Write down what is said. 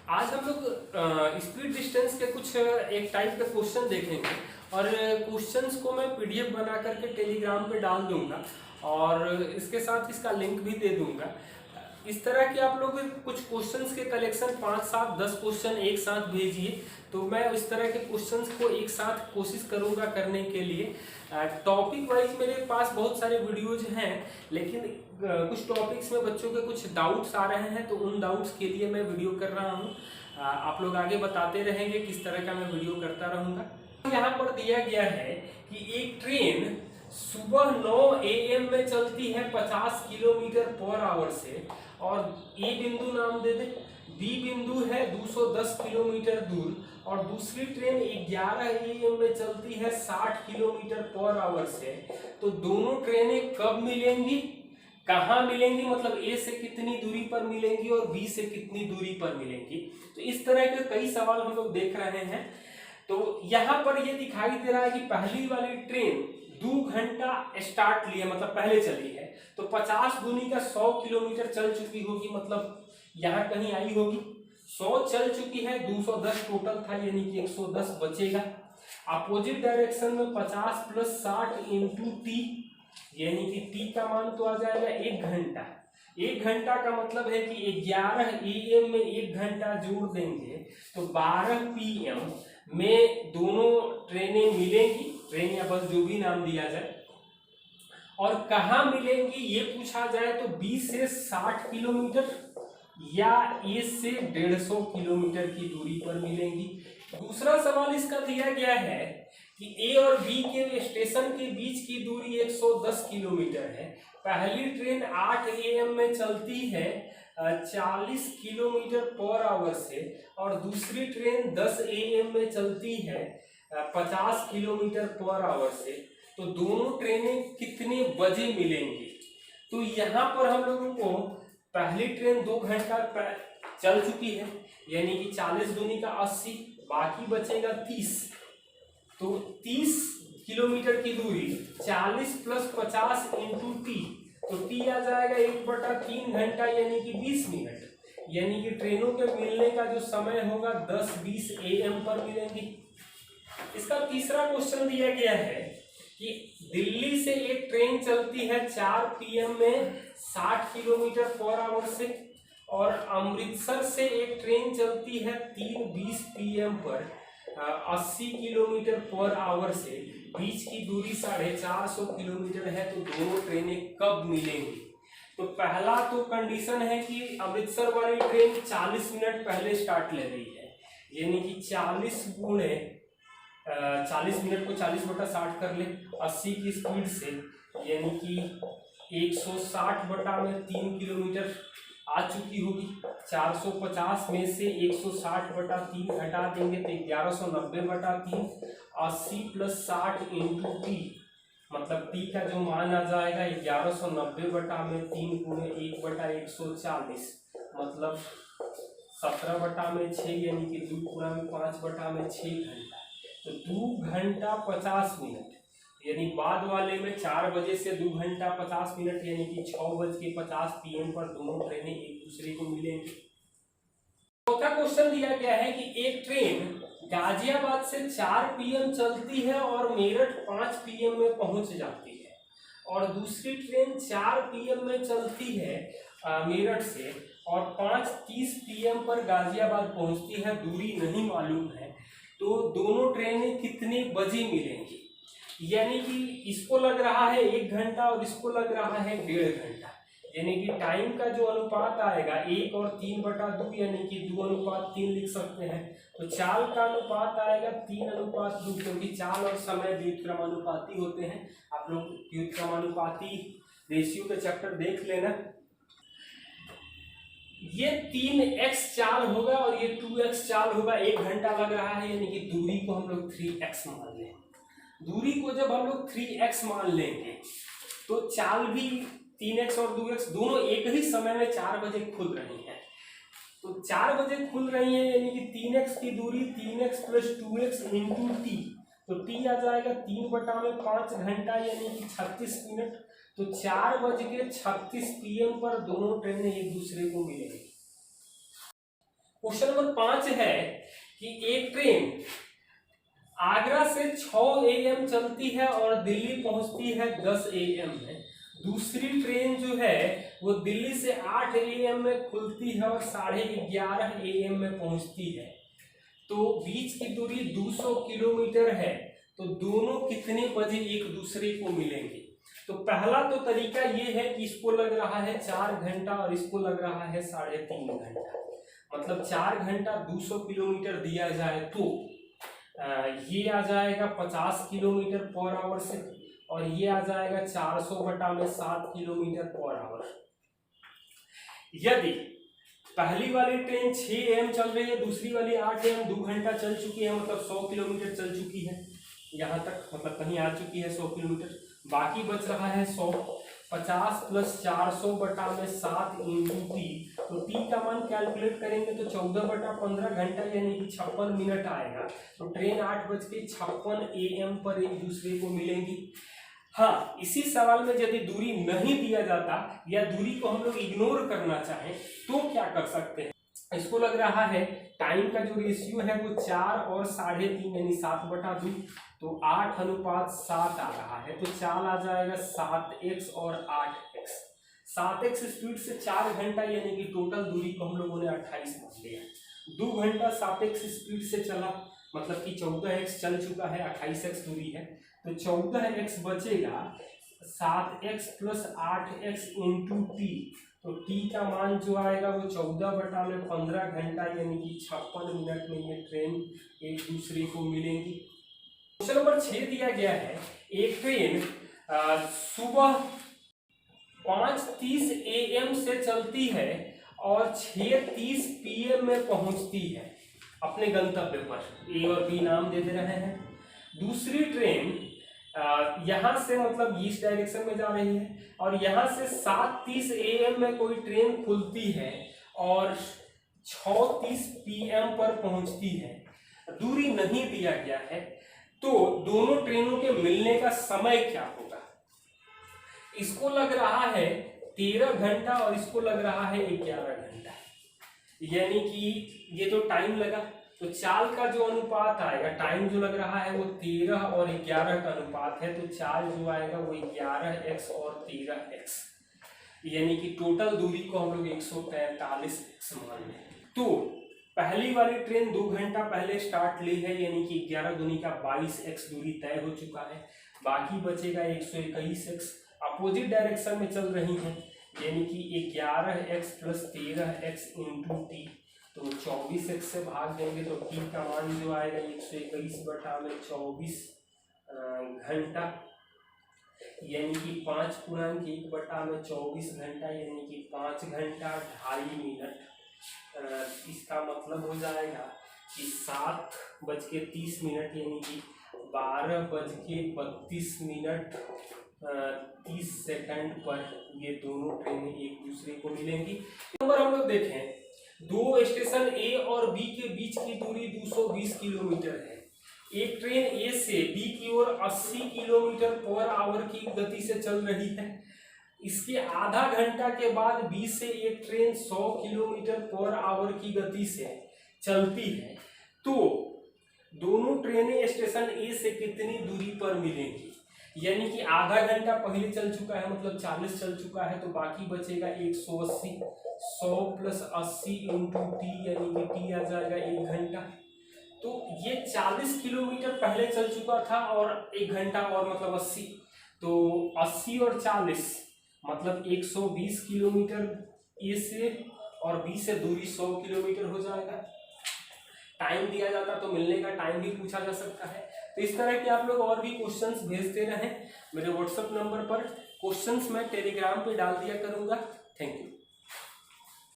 आज हम लोग स्पीड डिस्टेंस के कुछ एक टाइप के क्वेश्चन देखेंगे और क्वेश्चंस को मैं पीडीएफ बना करके टेलीग्राम पे डाल दूंगा और इसके साथ इसका लिंक भी दे दूंगा। इस तरह के आप लोग कुछ क्वेश्चंस के कलेक्शन 5, 7, 10 क्वेश्चन एक साथ भेजिए तो मैं इस तरह के क्वेश्चंस को एक साथ कोशिश करूंगा करने के लिए। टॉपिक वाइज मेरे पास बहुत सारे वीडियोज हैं, लेकिन कुछ टॉपिक्स में बच्चों के कुछ डाउट्स आ रहे हैं तो उन डाउट्स के लिए मैं वीडियो कर रहा हूँ। आप लोग आगे बताते रहेंगे किस तरह का मैं वीडियो करता रहूँगा। यहाँ पर दिया गया है कि एक ट्रेन सुबह 9 AM में चलती है 50 किलोमीटर पर आवर से और ए बिंदु नाम दे दे, बी बिंदु है 210 किलोमीटर दूर और दूसरी ट्रेन 11 AM में चलती है 60 किलोमीटर पर आवर से। तो दोनों ट्रेनें कब मिलेंगी, कहाँ मिलेंगी, मतलब ए से कितनी दूरी पर मिलेंगी और बी से कितनी दूरी पर मिलेंगी। तो इस तरह के कई सवाल हम लोग देख रहे हैं। तो यहाँ पर ये दिखाई दे रहा है कि पहली वाली ट्रेन 2 घंटा स्टार्ट लिए, मतलब पहले चली है, तो 50 दूनी का 100 किलोमीटर चल चुकी होगी, मतलब यहाँ कहीं आई होगी। 100 चल चुकी है, 210 टोटल था यानी कि 110 बचेगा। अपोजिट डायरेक्शन में 50 + 60 × t यानी कि t का मान तो आ जाएगा 1 घंटा। 1 घंटा का मतलब है कि 11 AM में 1 घंटा जोड़ देंगे तो 12 PM में दोनों ट्रेनें मिलेंगी, ट्रेन या बस जो भी नाम दिया जाए। और कहाँ मिलेंगी ये पूछा जाए तो B से 60 किलोमीटर या A से 150 किलोमीटर की दूरी पर मिलेंगी। दूसरा सवाल इसका दिया गया है कि A और B के स्टेशन के बीच की दूरी 110 किलोमीटर है। पहली ट्रेन 8 AM में चलती है 40 किलोमीटर पर आवर से और दूसरी ट्रेन 10 AM में चलती है 50 किलोमीटर पर आवर से। तो दोनों ट्रेनें कितने बजे मिलेंगी? तो यहाँ पर हम लोगों को पहली ट्रेन 2 घंटा चल चुकी है यानी कि 40 दूनी का 80, बाकी बचेगा 30। तो 30 किलोमीटर की दूरी 40 + 50 × t, तो t आ जाएगा 1/3 घंटा यानी कि 20 मिनट। यानी कि ट्रेनों के मिलने का जो समय होगा 10-20 AM पर मिलेंगी। इसका तीसरा क्वेश्चन दिया गया है कि दिल्ली से एक ट्रेन चलती है 4 PM में 60 किलोमीटर पर आवर से और अमृतसर से एक ट्रेन चलती है 3:20 PM पर 80 किलोमीटर पर आवर से। बीच की दूरी 450 किलोमीटर है, तो दोनों ट्रेनें कब मिलेंगी? तो पहला तो कंडीशन है कि अमृतसर वाली ट्रेन 40 मिनट पहले स्टार्ट ले रही है यानी कि 40 मिनट को 40/60 कर ले 80 की स्पीड से, यानी कि 160/3 किलोमीटर आ चुकी होगी। 450 में से 160/3 घटा देंगे तो 1190/3, 80 + 60 × t, मतलब t का जो मान आ जाएगा 1190/3 × 1/140, मतलब 17/6 यानी कि 2 × 5/6 घंटा। तो 2 घंटा 50 मिनट यानी बाद वाले में 4 बजे से 2 घंटा 50 मिनट यानी कि 6:50 PM पर दोनों ट्रेनें एक दूसरे को मिलेंगी। चौथा क्वेश्चन दिया गया है कि एक ट्रेन गाजियाबाद से 4 PM चलती है और मेरठ 5 PM में पहुंच जाती है और दूसरी ट्रेन 4 PM में चलती है मेरठ से और 5:30 PM पर गाजियाबाद पहुंचती है। दूरी नहीं मालूम है, तो दोनों ट्रेनें कितने बजे मिलेंगी? यानी कि इसको लग रहा है 1 घंटा और इसको लग रहा है 1.5 घंटा, यानी कि टाइम का जो अनुपात आएगा 1 और 3/2 यानी कि 2:3 लिख सकते हैं। तो चाल का अनुपात आएगा 3:2, क्योंकि चाल और समय व्युत्क्रमानुपाती होते हैं। आप लोग व्युत्क्रमानुपाती रेशियो के चैप्टर देख लेना। ये 3x चाल होगा और ये 2x चाल होगा। 1 घंटा लग रहा है यानी कि दूरी को हम लोग 3x मान लें। दूरी को जब हम लोग 3x मान लेंगे तो चाल भी 3x और 2x दोनों एक ही समय में 4 बजे खुल रही है। तो 4 बजे खुल रही है यानी कि 3x की दूरी 3x + 2x × t, तो t आ जाएगा 3/5 घंटा यानी कि 36 मिनट। तो 4:36 PM पर दोनों ट्रेनें एक दूसरे को मिलेंगी। क्वेश्चन नंबर 5 है कि एक ट्रेन आगरा से 6 AM चलती है और दिल्ली पहुंचती है 10 AM में। दूसरी ट्रेन जो है वो दिल्ली से 8 AM में खुलती है और 11:30 AM में पहुंचती है। तो बीच की दूरी 200 किलोमीटर है, तो दोनों कितने बजे एक दूसरे को मिलेंगे? तो पहला तो तरीका ये है कि इसको लग रहा है 4 घंटा और इसको लग रहा है 3.5 घंटा। मतलब 4 घंटा 200 किलोमीटर दिया जाए तो ये आ जाएगा 50 किलोमीटर पर आवर से, और ये आ जाएगा 400 बटा में 7 किलोमीटर पर आवर। यदि पहली वाली ट्रेन 6 AM चल रही है, दूसरी वाली 8 AM, 2 घंटा चल चुकी है, मतलब 100 किलोमीटर चल चुकी है यहाँ तक, मतलब कहीं आ चुकी है 100 किलोमीटर। बाकी बच रहा है 100, 50 प्लस 400 बटा में 7 इंटू टी। तो टी का मान कैलकुलेट करेंगे तो 14/15 घंटा यानी कि 56 मिनट आएगा। तो ट्रेन 8:56 AM पर एक दूसरे को मिलेंगी। हाँ, इसी सवाल में यदि दूरी नहीं दिया जाता या दूरी को हम लोग इग्नोर करना चाहें तो क्या कर सकते हैं? इसको लग रहा है टाइम का जो रेशियो है वो 4 और 3.5 यानी 7/2, तो 8:7 आ रहा है। तो चाल आ जाएगा 7x और 8x। 7x स्पीड से 4 घंटा यानी कि टोटल दूरी को हम लोगों ने 28 मान लिया। 2 घंटा 7x स्पीड से चला, मतलब कि 14x चल चुका है, 28x दूरी है, तो 14x बचेगा। 7x plus 8x into T, तो टी का मान जो आएगा वो 14/15 घंटा यानी कि 56 मिनट में ये ट्रेन एक दूसरे को मिलेंगी। क्वेश्चन नंबर 6 दिया गया है, एक ट्रेन सुबह 5:30 AM से चलती है और 6:30 PM में पहुंचती है अपने गंतव्य पर। ए और बी नाम दे रहे हैं। दूसरी ट्रेन यहाँ से मतलब इस डायरेक्शन में जा रही है और यहाँ से 7:30 AM में कोई ट्रेन खुलती है और 6:30 PM पर पहुंचती है। दूरी नहीं दिया गया है, तो दोनों ट्रेनों के मिलने का समय क्या होगा? इसको लग रहा है 13 घंटा और इसको लग रहा है 11 घंटा, यानी कि ये जो टाइम लगा तो चाल का जो अनुपात आएगा, टाइम जो लग रहा है वो 13 और 11 का अनुपात है, तो चाल जो आएगा वो 11x और 13x, यानी कि टोटल दूरी को हम लोग 143x मान लें। तो पहली वाली ट्रेन 2 घंटा पहले स्टार्ट ली है, यानी कि 11 दूनी का 22x दूरी तय हो चुका है। बाकी बचेगा 121x। अपोजिट डायरेक्शन में चल रही हैं, यानी कि 11x plus 13x into T, तो 24x से भाग देंगे तो टी का मान जो आएगा 121 बटा में 24 घंटा, यानी कि 5×1 बटा में 24 घंटा, यानी कि 5 घंटा 2.5 मिनट। इसका मतलब हो जाएगा कि 7:30 यानी कि 12:32 30 सेकंड पर ये दोनों ट्रेनें एक दूसरे को मिलेंगी। नंबर हम लोग देखें, दो स्टेशन ए और बी के बीच की दूरी 220 किलोमीटर है। एक ट्रेन ए से बी की ओर 80 किलोमीटर पर आवर की गति से चल रही है। इसके आधा घंटा के बाद बी से एक ट्रेन 100 किलोमीटर पर आवर की गति से चलती है। तो दोनों ट्रेनें स्टेशन ए से कितनी दूरी पर मिलेंगी? यानी कि आधा घंटा पहले चल चुका है, मतलब 40 चल चुका है, तो बाकी बचेगा 180। 100 प्लस 80 इंटू टी, यानी कि टी आ जाएगा 1 घंटा। तो ये 40 किलोमीटर पहले चल चुका था और 1 घंटा और मतलब 80, तो 80 और 40 मतलब 120 किलोमीटर ए से, और बी से दूरी 100 किलोमीटर हो जाएगा। टाइम दिया जाता तो मिलने का टाइम भी पूछा जा सकता है। तो इस तरह के आप लोग और भी क्वेश्चंस भेजते रहें। मेरे व्हाट्सएप नंबर पर क्वेश्चंस मैं टेलीग्राम पे डाल दिया करूंगा। Thank you.